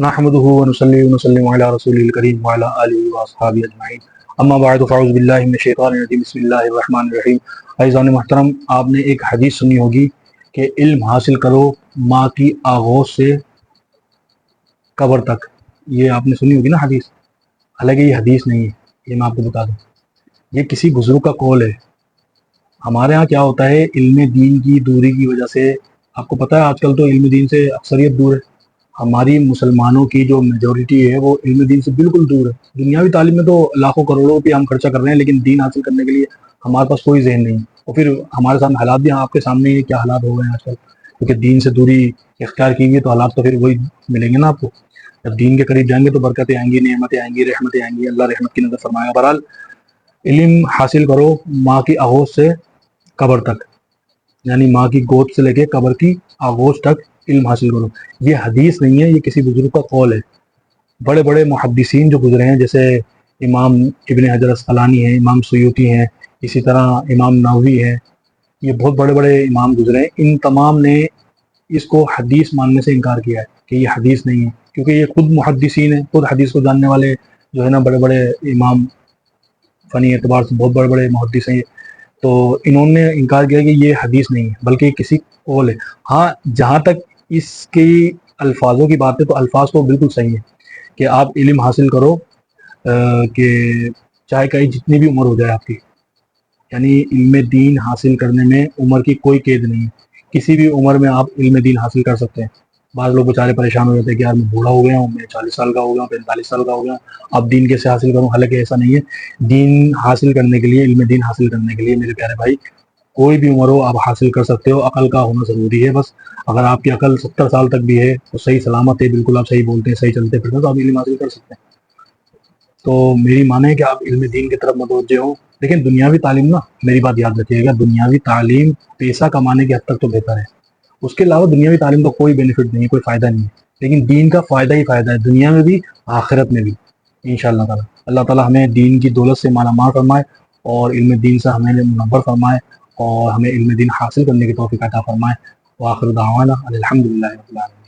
نحمده ونصلي ونسلم على رسوله الكريم وعلى آله وأصحابه أجمعين اما بعد فاعوذ باللہ من الشیطان الرجیم بسم اللہ الرحمن الرحیم۔ عزیزان محترم، آپ نے ایک حدیث سنی ہوگی کہ علم حاصل کرو ماں کی آغوش سے قبر تک۔ یہ آپ نے سنی ہوگی نا حدیث، حالانکہ یہ حدیث نہیں ہے، یہ میں آپ کو بتا دوں، یہ کسی بزرگ کا قول ہے۔ ہمارے ہاں کیا ہوتا ہے، علم دین کی دوری کی وجہ سے، آپ کو پتہ ہے آج کل تو علم دین سے اکثریت دور ہے۔ ہماری مسلمانوں کی جو میجورٹی ہے وہ علم دین سے بالکل دور ہے۔ دنیاوی تعلیم میں تو لاکھوں کروڑوں روپے ہم خرچہ کر رہے ہیں، لیکن دین حاصل کرنے کے لیے ہمارے پاس کوئی ذہن نہیں ہے۔ اور پھر ہمارے سامنے حالات بھی آپ کے سامنے کیا حالات ہو گئے ہیں آج کل، کیونکہ دین سے دوری اختیار کی گئی تو حالات تو پھر وہی ملیں گے نا آپ کو۔ جب دین کے قریب جائیں گے تو برکتیں آئیں گی، نعمتیں آئیں گی، رحمتیں آئیں گی، اللہ رحمت کی نظر فرمائے گا۔ بہرحال علم حاصل کرو ماں کی آغوش سے قبر تک، یعنی ماں کی گود سے لے کے قبر کی آغوش تک علم حاصل کرو۔ یہ حدیث نہیں ہے، یہ کسی بزرگ کا قول ہے۔ بڑے بڑے محدثین جو گزرے ہیں، جیسے امام ابن حجر اسقلانی ہیں، امام سیوطی ہیں، اسی طرح امام نووی ہیں، یہ بہت بڑے بڑے امام گزرے ہیں، ان تمام نے اس کو حدیث ماننے سے انکار کیا ہے کہ یہ حدیث نہیں ہے، کیونکہ یہ خود محدثین ہیں، خود حدیث کو جاننے والے جو ہے نا بڑے بڑے امام، فنی اعتبار سے بہت بڑے بڑے محدث ہیں، تو انہوں نے انکار کیا کہ یہ حدیث نہیں ہے بلکہ کسی قول ہے۔ ہاں، جہاں تک اس کی الفاظوں کی بات ہے تو الفاظ تو بالکل صحیح ہے کہ آپ علم حاصل کرو کہ چاہے کہیں جتنی بھی عمر ہو جائے آپ کی، یعنی علم دین حاصل کرنے میں عمر کی کوئی قید نہیں ہے، کسی بھی عمر میں آپ علم دین حاصل کر سکتے ہیں۔ بعض لوگ بیچارے پریشان ہو جاتے ہیں کہ یار میں بوڑھا ہو گیا ہوں، میں 40 سال کا ہو گیا ہوں، 45 سال کا ہو گیا ہوں، اب دین کیسے حاصل کروں؟ حالانکہ ایسا نہیں ہے۔ دین حاصل کرنے کے لیے، علم دین حاصل کرنے کے لیے میرے پیارے بھائی، کوئی بھی عمر ہو آپ حاصل کر سکتے ہو، عقل کا ہونا ضروری ہے بس۔ اگر آپ کی عقل 70 سال تک بھی ہے تو صحیح سلامت ہے، بالکل آپ صحیح بولتے ہیں، صحیح چلتے پھرتے ہیں، تو آپ علم حاصل کر سکتے ہیں۔ تو میری مانے ہے کہ آپ علم دین کی طرف متوجہ ہوں، لیکن دنیاوی تعلیم نا، میری بات یاد رکھیے گا، دنیاوی تعلیم پیسہ کمانے کی حد تک تو بہتر ہے، اس کے علاوہ دنیاوی تعلیم کا کوئی بینیفٹ نہیں ہے، کوئی فائدہ نہیں ہے، لیکن دین کا فائدہ ہی فائدہ ہے، دنیا میں بھی آخرت میں بھی انشاءاللہ تعالی۔ اللہ تعالی ہمیں دین کی دولت سے مالا مال فرمائے اور علم دین سے ہمیں منور فرمائے اور ہمیں علم دین حاصل کرنے کی توفیق عطا فرمائے۔ وآخر دعوانا الحمدللہ رب العالمین۔